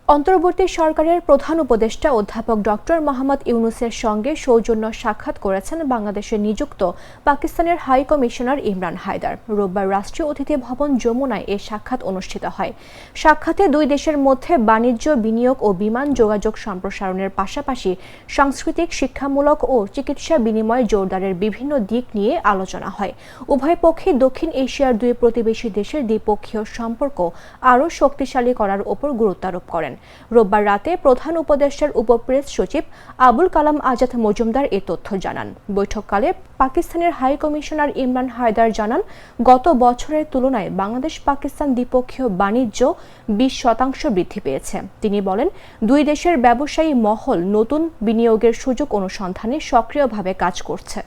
অন্তর্বর্তী সরকারের প্রধান উপদেষ্টা অধ্যাপক ডক্টর মোহাম্মদ ইউনূসের সঙ্গে সৌজন্য সাক্ষাৎ করেছেন বাংলাদেশে নিযুক্ত পাকিস্তানের হাই কমিশনার ইমরান হায়দার। রোববার রাষ্ট্রীয় অতিথি ভবন যমুনায় এ সাক্ষাৎ অনুষ্ঠিত হয়। সাক্ষাতে দুই দেশের মধ্যে বাণিজ্য, বিনিয়োগ ও বিমান যোগাযোগ সম্প্রসারণের পাশাপাশি সাংস্কৃতিক, শিক্ষামূলক ও চিকিৎসা বিনিময় জোরদারের বিভিন্ন দিক নিয়ে আলোচনা হয়। উভয় পক্ষই দক্ষিণ এশিয়ার দুই প্রতিবেশী দেশের দ্বিপক্ষীয় সম্পর্ক আরও শক্তিশালী করার ওপর গুরুত্বারোপ করেন। রোববার রাতে প্রধান উপদেষ্টার উপপ্রেস সচিব আবুল কালাম আজাদ মজুমদার এ তথ্য জানান। বৈঠককালে পাকিস্তানের হাই কমিশনার ইমরান হায়দার জানান, গত বছরের তুলনায় বাংলাদেশ-পাকিস্তান দ্বিপক্ষীয় বাণিজ্য 20% বৃদ্ধি পেয়েছে। তিনি বলেন, দুই দেশের ব্যবসায়ী মহল নতুন বিনিয়োগের সুযোগ অনুসন্ধানে সক্রিয়ভাবে কাজ করছে।